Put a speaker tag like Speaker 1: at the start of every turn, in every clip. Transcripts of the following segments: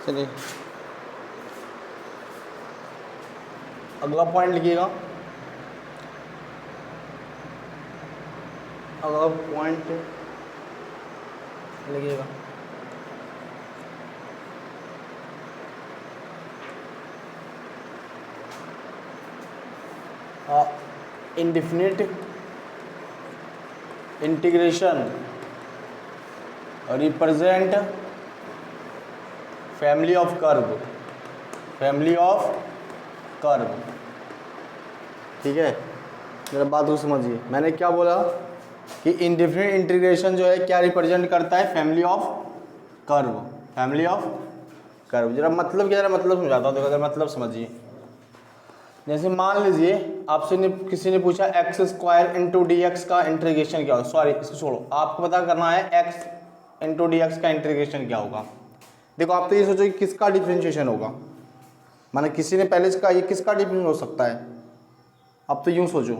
Speaker 1: चलिए अगला पॉइंट लिखिएगा। अगला पॉइंट लिखिएगा। Indefinite integration represent family of curve, family of curve. ठीक है, मेरा बात को समझिए। मैंने क्या बोला कि इंडेफिनिट इंटीग्रेशन जो है क्या रिप्रेजेंट करता है, family of curve, family of curve. जरा मतलब क्या, जरा मतलब समझाता हूँ, देखो जरा मतलब समझिए। जैसे मान लीजिए आपसे किसी ने पूछा x square into D x का इंटीग्रेशन क्या होगा। सॉरी, इसको छोड़ो, आपको पता करना है एक्स इंटू डी एक्स का इंटीग्रेशन क्या होगा। देखो आप तो ये सोचो कि किसका डिफरेंशिएशन होगा, माने किसी ने पहले इसका, ये किसका डिफरेंशिएशन हो सकता है। अब तो यूँ सोचो,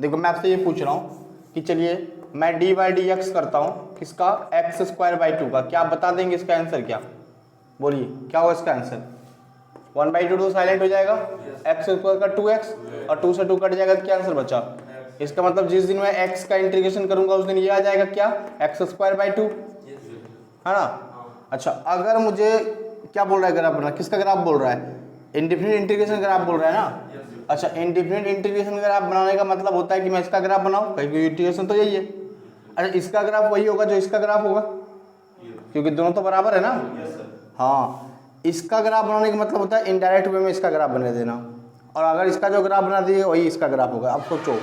Speaker 1: देखो मैं आपसे ये पूछ रहा हूँ कि चलिए मैं डी बाई डी एक्स करता हूँ किसका, एक्स स्क्वायर बाई टू का। क्या आप बता देंगे इसका आंसर क्या, बोलिए क्या होगा इसका आंसर। 1/2 तो साइलेंट हो जाएगा, एक्स स्क्वायर का 2x और 2 से 2 कट जाएगा तो क्या आंसर बचा। इसका मतलब जिस दिन मैं x का इंटीग्रेशन करूंगा उस दिन ये आ जाएगा क्या, एक्स स्क्वायर बाई 2, है ना। अच्छा, अगर मुझे क्या बोल रहा है ग्राफ बनाना, किसका ग्राफ बोल रहा है, इंडेफिनिट इंटीग्रेशन ग्राफ बोल रहा है ना। अच्छा, इंडेफिनिट इंटीग्रेशन ग्राफ बनाने का मतलब होता है कि मैं इसका ग्राफ बनाऊं, कहीं इंटीग्रेशन तो यही है। अच्छा, इसका ग्राफ वही होगा जो इसका ग्राफ होगा, क्योंकि दोनों तो बराबर है ना। हाँ, इसका ग्राफ बनाने का मतलब होता है इनडायरेक्ट वे में इसका ग्राफ बना देना, और अगर इसका जो ग्राफ बना दिए वही इसका ग्राफ होगा। अब सोचो,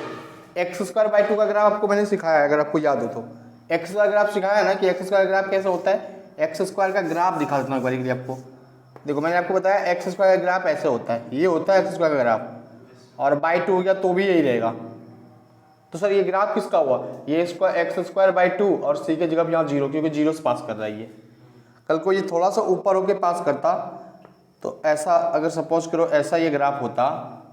Speaker 1: एक्स स्क्वायर बाई 2 का ग्राफ आपको मैंने सिखाया है, अगर आपको याद हो तो एक्स का ग्राफ सिखाया है ना कि एक्स स्क्वायर ग्राफ कैसे होता है। एक्स स्क्वायर का ग्राफ दिखा देता हूँ एक बार के लिए आपको। देखो मैंने आपको बताया एक्स स्क्वायर का ग्राफ ऐसे होता है, ये होता है एक्स स्क्वायर का ग्राफ, और बाई 2 हो गया तो भी यही रहेगा। तो सर ये ग्राफ किसका हुआ, ये स्क्वायर एक्स स्क्वायर बाई 2 और सी के जगह यहाँ 0, क्योंकि 0 से पास कर रहा है ये। कल को ये थोड़ा सा ऊपर होके पास करता तो ऐसा, अगर सपोज करो ऐसा ये ग्राफ होता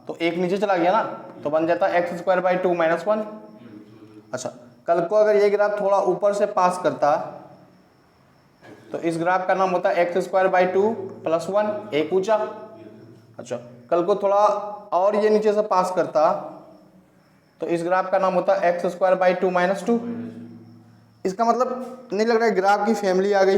Speaker 1: तो एक नीचे चला गया ना, तो बन जाता एक्स स्क्वायर बाई 2 माइनस 1। अच्छा, कल को अगर ये ग्राफ थोड़ा ऊपर से पास करता तो इस ग्राफ का नाम होता एक्स स्क्वायर बाई 2 प्लस 1, एक ऊंचा। अच्छा, कल को थोड़ा और ये नीचे से पास करता तो इस ग्राफ का नाम होता एक्स स्क्वायर बाई 2 माइनस 2। इसका मतलब नहीं लग रहा है ग्राफ की फैमिली आ गई।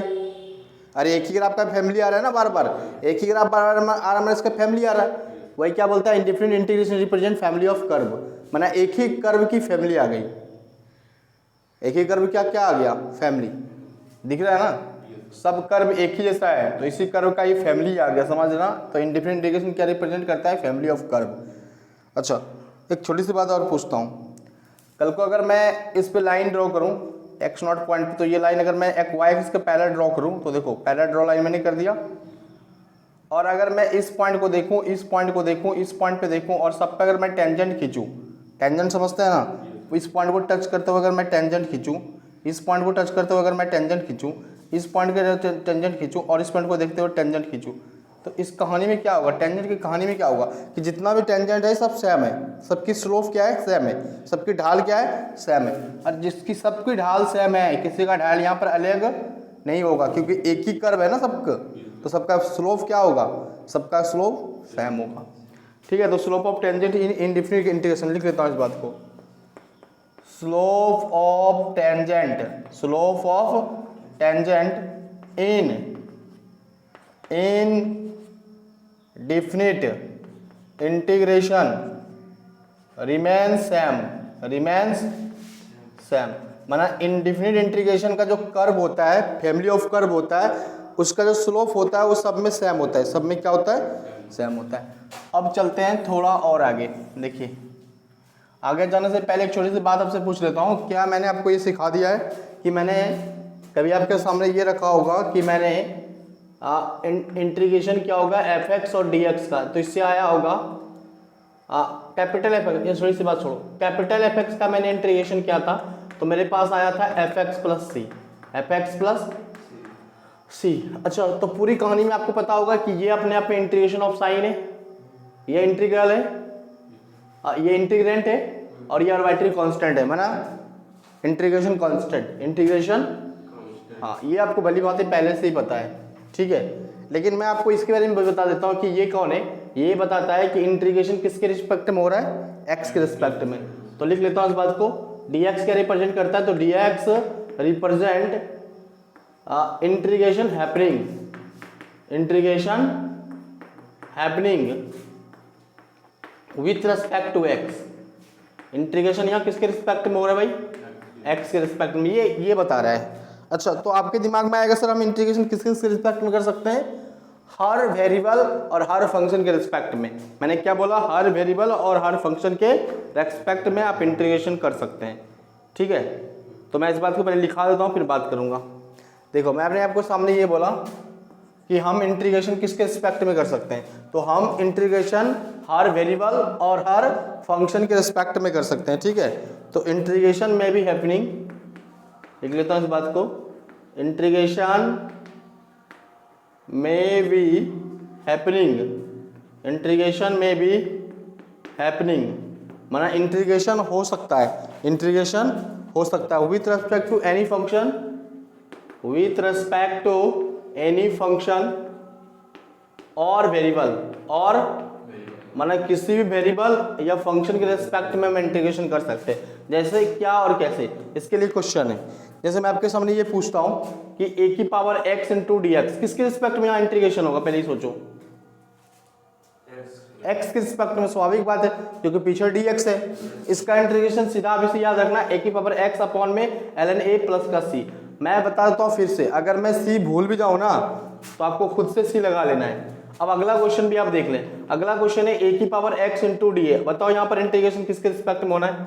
Speaker 1: अरे एक ही ग्राफ का फैमिली आ रहा है ना, बार बार एक ही ग्राफ बार बार आ रहा है, इसका फैमिली आ रहा है। वही क्या बोलता है, indefinite integration represent family of curve, माना एक ही कर्व की फैमिली आ गई। एक ही कर्व क्या क्या आ गया, फैमिली। दिख रहा है ना, सब कर्व एक ही जैसा है तो इसी कर्व का ये फैमिली आ गया, समझना। तो इंडेफिनिट इंटीग्रेशन क्या रिप्रेजेंट करता है, फैमिली ऑफ कर्व। अच्छा, एक छोटी सी बात और पूछता हूँ, कल को अगर मैं इस पे लाइन ड्रॉ करूँ एक्स नॉट पॉइंट पे, तो ये लाइन अगर मैं एक वाई एक्सिस के पैरेलल ड्रॉ करूँ तो देखो पैरेलल ड्रॉ लाइन मैंने कर दिया, और अगर मैं इस पॉइंट को देखूँ, इस पॉइंट को देखूँ, इस पॉइंट पे देखूँ, और सब पे अगर मैं टेंजेंट खींचूँ, टेंजेंट समझते हैं ना, इस पॉइंट को टच करते हुए अगर मैं टेंजेंट खींचूँ, इस पॉइंट को टच करते हुए अगर मैं टेंजेंट खींचूँ, इस पॉइंट के टेंजेंट खींचूँ, और इस पॉइंट को देखते हुए टेंजेंट खींचूँ, तो इस कहानी में क्या होगा, टेंजेंट की कहानी में क्या होगा कि जितना भी टेंजेंट है सब सेम है, सबकी स्लोप क्या है, सेम है, सबकी ढाल क्या है, सेम है। और जिसकी सबकी ढाल सेम है, किसी का ढाल यहाँ पर अलग नहीं होगा, क्योंकि एक ही कर्व है ना सबका, तो सबका स्लोप क्या होगा, सबका स्लोप सेम होगा। ठीक है, तो slope of tangent in indefinite integration लिख लेता हूँ इस बात को, slope of tangent, slope of tangent in definite integration remains same, remains same. माना इनडिफिनिट इंटीग्रेशन का जो कर्व होता है, फैमिली ऑफ कर्व होता है, उसका जो स्लोप होता है वो सब में सेम होता है, सब में क्या होता है, सेम होता है। अब चलते हैं थोड़ा और आगे। देखिए, आगे जाने से पहले एक छोटी सी बात आपसे पूछ लेता हूँ, क्या मैंने आपको ये सिखा दिया है कि मैंने कभी आपके सामने ये रखा होगा कि मैंने इंटीग्रेशन क्या होगा एफ एक्स और डी एक्स का, तो इससे आया होगा कैपिटल एफ एक्स, ये थोड़ी सी बात छोड़ो, कैपिटल एफ एक्स का मैंने इंटीग्रेशन किया था तो मेरे पास आया था एफ एक्स प्लस सी, एफ एक्स प्लस सी। अच्छा, तो पूरी कहानी में आपको पता होगा कि ये अपने आप में इंटीग्रेशन ऑफ साइन है, ये इंटीग्रल है, ये इंटीग्रेंट है, और ये आर्बिट्ररी कांस्टेंट है, माना इंटीग्रेशन कांस्टेंट, इंटीग्रेशन, हाँ ये आपको भली बात है पहले से ही पता है। ठीक है। लेकिन मैं आपको इसके बारे में बता देता हूँ कि ये कौन है। ये बताता है कि इंटीग्रेशन किसके रिस्पेक्ट में हो रहा है, एक्स के रिस्पेक्ट में। तो लिख लेता हूँ इस बात को, dx क्या रिप्रेजेंट करता है, तो dx represent integration happening with respect to x. Integration यहाँ किसके रिस्पेक्ट में हो रहा है भाई, एक्स के रिस्पेक्ट में, ये बता रहा है। अच्छा, तो आपके दिमाग में आएगा सर हम इंटीग्रेशन किसके रिस्पेक्ट में कर सकते हैं, हर वेरिएबल और हर फंक्शन के रिस्पेक्ट में। मैंने क्या बोला, हर वेरिएबल और हर फंक्शन के रिस्पेक्ट में आप इंटीग्रेशन कर सकते हैं, ठीक है। तो मैं इस बात को पहले लिखा देता हूँ फिर बात करूँगा। देखो मैंने आपको सामने ये बोला कि हम इंटीग्रेशन किसके रिस्पेक्ट में कर सकते हैं, तो हम इंटीग्रेशन हर वेरिएबल और हर फंक्शन के रिस्पेक्ट में कर सकते हैं, ठीक है। तो इंटीग्रेशन में भी हैपनिंग, लिख लेता हूँ इस बात को, इंटीग्रेशन में भी हैपनिंग, इंटीग्रेशन में भी हैपनिंग माना इंटीग्रेशन हो सकता है, इंटीग्रेशन हो सकता है with respect to any function, with respect to any function और वेरिएबल, और माना किसी भी वेरिएबल या फंक्शन के रेस्पेक्ट में हम इंटीग्रेशन कर सकते हैं। जैसे क्या और कैसे, इसके लिए क्वेश्चन है। जैसे मैं आपके सामने ये पूछता हूँ कि a की power x into D x, किसके रिस्पेक्ट में यहाँ इंटीग्रेशन होगा, पहले ही सोचो। x के रिस्पेक्ट में, स्वाभाविक बात है क्योंकि पीछे dx है। इसका इंटीग्रेशन सीधा अभी से याद रखना, a की पावर x अपॉन में ln a प्लस का c। मैं बता देता हूँ फिर से, अगर मैं c भूल भी जाऊँ ना तो आपको खुद से c लगा लेना है। अब अगला क्वेश्चन भी आप देख लें। अगला क्वेश्चन है a की power x into D A. बताओ यहाँ पर इंटीग्रेशन किसके रिस्पेक्ट में होना है,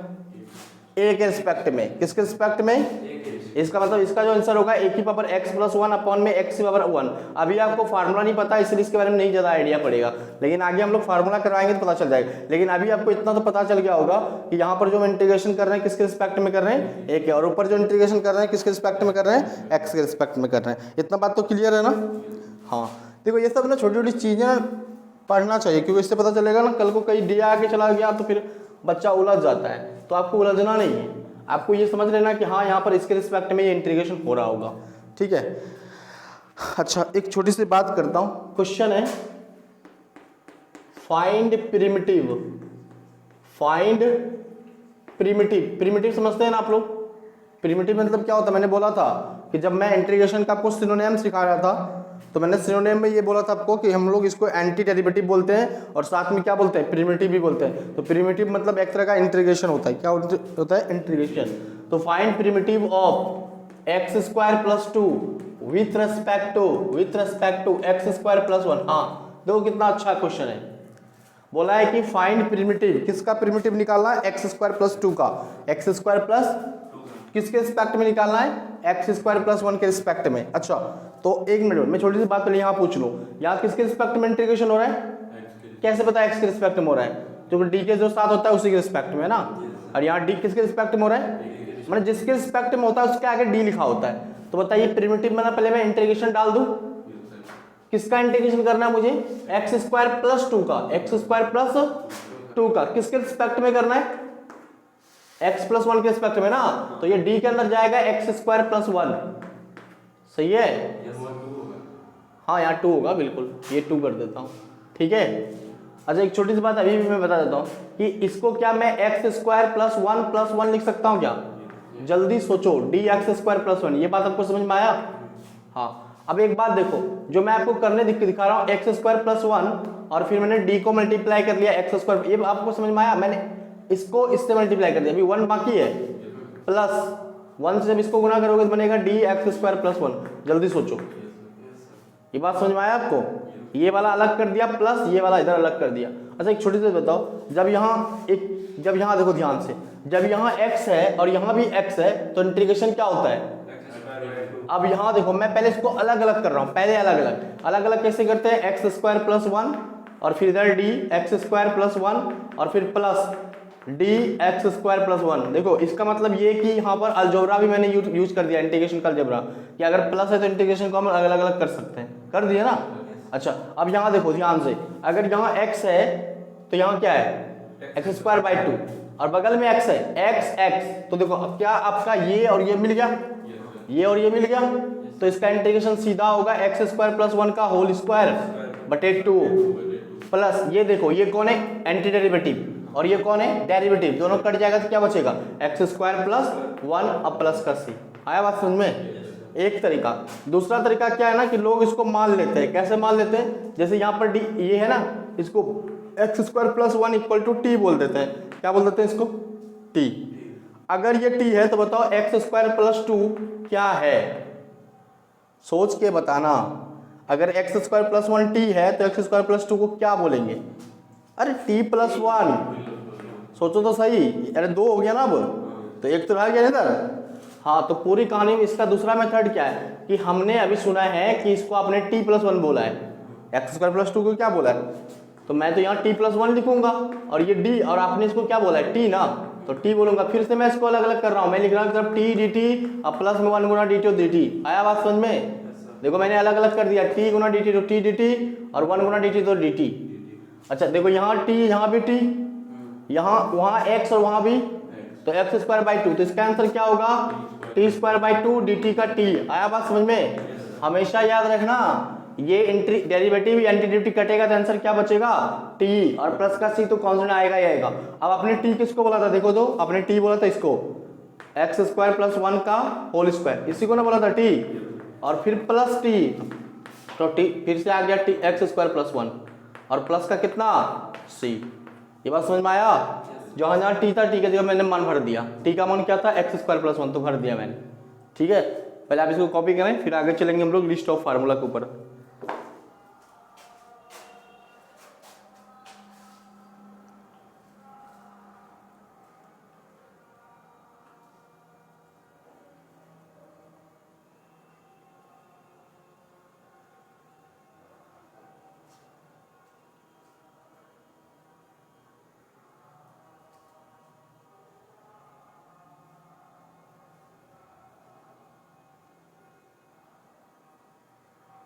Speaker 1: a के रिस्पेक्ट में। किसके रिस्पेक्ट में, इसका मतलब इसका जो आंसर होगा a की पावर x प्लस 1 अपॉन में x की पावर 1। अभी आपको फार्मूला नहीं पता इसलिए इसके बारे में नहीं ज़्यादा आइडिया पड़ेगा, लेकिन आगे हम लोग फार्मूला करवाएंगे तो पता चल जाएगा। लेकिन अभी आपको इतना तो पता चल गया होगा कि यहाँ पर जो हम इंटीग्रेशन कर रहे हैं किसके रिस्पेक्ट में कर रहे हैं, a के, और ऊपर जो इंटीग्रेशन कर रहे हैं किसके रिस्पेक्ट में कर रहे हैं, x के रिस्पेक्ट में कर रहे हैं। इतना बात तो क्लियर है ना। हाँ देखो ये सब ना छोटी छोटी चीज़ें पढ़ना चाहिए, क्योंकि इससे पता चलेगा ना कल को कहीं डी आके चला गया तो फिर बच्चा उलझ जाता है। तो आपको उलझना नहीं है, आपको ये समझ लेना कि हाँ यहाँ पर इसके रिस्पेक्ट में ये इंटीग्रेशन हो रहा होगा, ठीक है। अच्छा एक छोटी सी बात करता हूँ, क्वेश्चन है find primitive, find primitive. Primitive समझते हैं ना आप लोग, प्रिमिटिव मतलब क्या होता है। मैंने बोला था कि जब मैं इंटीग्रेशन का आपको सिनोनिम सिखा रहा था तो मैंने सिनोनिम में ये बोला था आपको कि हम लोग इसको एंटी डेरिवेटिव बोलते हैं और साथ में क्या बोलते हैं, प्रिमिटिव भी बोलते हैं। तो प्रिमिटिव मतलब एक तरह का इंटीग्रेशन होता है। क्या होता है, इंटीग्रेशन। तो find primitive of x square plus 2 with respect to x square plus 1। हाँ देखो कितना अच्छा क्वेश्चन है। बोला है कि फाइंड प्रिमिटिव, किसका प्रिमिटिव निकालना है, एक्स स्क्वायर प्लस 2 का। एक्स स्क्वायर प्लस किसके रिस्पेक्ट में निकालना है, एक्स स्क्वायर प्लस 1 के रिस्पेक्ट में। अच्छा तो एक मिनट मैं छोटी सी बात पहले यहाँ पूछ लूँ, यहाँ किसके रिस्पेक्ट में इंटीग्रेशन हो रहा है, कैसे पता है एक्स के रिस्पेक्ट में हो रहा है, क्योंकि डी के जो साथ होता है उसी के रिस्पेक्ट में है ना। और यहाँ डी किसके रिस्पेक्ट में हो रहा है, मतलब जिसके रिस्पेक्ट में होता है उसके आगे डी लिखा होता है। तो बताइए प्रिमिटिव में पहले मैं इंटीग्रेशन डाल दूँ, किसका इंटीग्रेशन करना है मुझे, एक्स स्क्वायर प्लस 2 का, एक्स स्क्वायर प्लस 2 का किसके रिस्पेक्ट में करना है, x प्लस 1 के रिस्पेक्ट में ना। तो ये d के अंदर जाएगा एक्स स्क्वायर प्लस 1, सही है। हाँ यहाँ 2 होगा, बिल्कुल ये 2 कर देता हूँ, ठीक है। अच्छा एक छोटी सी बात अभी भी मैं बता देता हूँ कि इसको क्या मैं एक्स स्क्वायर प्लस 1 लिख सकता हूँ क्या, जल्दी सोचो, डी एक्स स्क्वायर प्लस 1। ये बात आपको समझ में आया। हाँ अब एक बात देखो, जो मैं आपको करने दिखा रहा हूँ एक्स स्क्वायर प्लस 1 और फिर मैंने डी को मल्टीप्लाई कर लिया एक्स स्क्वायर, ये आपको समझ में आया। मैंने इसको इससे मल्टीप्लाई कर दिया, अभी 1 बाकी है, प्लस 1 से जब इसको गुना करोगे तो बनेगा डी एक्स स्क्वायर प्लस 1। जल्दी सोचो, ये बात समझ में आया आपको। ये वाला अलग कर दिया प्लस ये वाला इधर अलग कर दिया। अच्छा एक छोटी सी बताओ, जब यहाँ देखो ध्यान से, जब यहाँ x है और यहाँ भी x है तो इंटीग्रेशन क्या होता है। अब यहाँ देखो मैं पहले इसको अलग अलग कर रहा हूँ, पहले अलग अलग कैसे करते हैं, एक्स स्क्वायर प्लस 1 और फिर इधर डी एक्स स्क्वायर प्लस 1 और फिर plus D x square plus 1। देखो इसका मतलब ये कि यहाँ पर अलजेब्रा भी मैंने यूज कर दिया, इंटीग्रेशन का अलजेब्रा, कि अगर प्लस है तो इंटीग्रेशन को हम अलग अलग कर सकते हैं, कर दिया ना। अच्छा अब यहाँ देखो ध्यान से, अगर यहाँ x है तो यहाँ क्या है, एक्स स्क्वायर बाई 2 और बगल में x है x। तो देखो अब क्या आपका ये और ये मिल गया, ये और ये मिल गया, तो इसका इंटीग्रेशन सीधा होगा एक्स स्क्वायर प्लस 1 का होल स्क्वायर बटे 2 प्लस ये देखो ये कौन है एंटी डेरिवेटिव और ये कौन है डेरिवेटिव, दोनों कट जाएगा तो क्या बचेगा एक्स स्क्वायर प्लस 1 अब प्लस का सी। आया बात समझ में? एक तरीका। दूसरा तरीका क्या है ना कि लोग इसको मान लेते हैं। कैसे मान लेते हैं? जैसे यहाँ पर डी ये है ना, इसको x square plus 1 equal to T बोल देते हैं। क्या बोल देते हैं इसको? टी। अगर ये टी है तो बताओ एक्स स्क्वायर प्लस 2 क्या है? सोच के बताना। अगर एक्स स्क्वायर प्लस 1 टी है तो एक्स स्क्वायर प्लस 2 को क्या बोलेंगे? अरे टी प्लस 1। सोचो तो सही। अरे 2 हो गया ना अब, तो एक तो रह गया इधर। हाँ, तो पूरी कहानी में इसका दूसरा मेथड क्या है कि हमने अभी सुना है कि इसको आपने टी प्लस 1 बोला है, एक्स स्क्वायर प्लस 2 को क्या बोला है, तो मैं तो यहाँ टी प्लस 1 लिखूंगा और ये डी, और आपने इसको क्या बोला है टी ना, तो टी बोलूंगा। फिर से मैं इसको अलग अलग कर रहा हूँ, मैं लिख रहा हूँ तरफ टी डी टी और प्लस में 1 गुना डी टी और डी टी। आया बात समझ में? देखो मैंने अलग अलग कर दिया, टी गुना डी टी तो टी डी टी और 1 गुना डी टी तो डी टी। अच्छा देखो यहाँ टी, यहाँ भी टी, यहाँ वहाँ एक्स और वहाँ भी, तो एक्स स्क्वायर बाई 2, तो इसका आंसर क्या होगा T square by 2 D T का टी। आया बात समझ में? हमेशा याद रखना ये डेरिवेटिव एंटी डेरिवेटिव कटेगा तो आंसर क्या बचेगा टी, और प्लस का सी तो कांस्टेंट आएगा ही आएगा। अब आपने टी किसको बोला था? देखो तो आपने टी बोला था इसको एक्स स्क्वायर प्लस 1 का होल स्क्वायर, इसी को ना बोला था टी, और फिर प्लस टी, तो टी फिर से आ गया टी एक्स स्क्वायर प्लस 1 और प्लस का कितना सी। ये बात समझ में आया? जहाँ जहाँ टी था टी के जगह मैंने मान भर दिया। टी का मान क्या था एक्स स्क्वायर प्लस 1, तो भर दिया मैंने। ठीक है, पहले आप इसको कॉपी करें फिर आगे चलेंगे हम लोग लिस्ट ऑफ फार्मूला के ऊपर।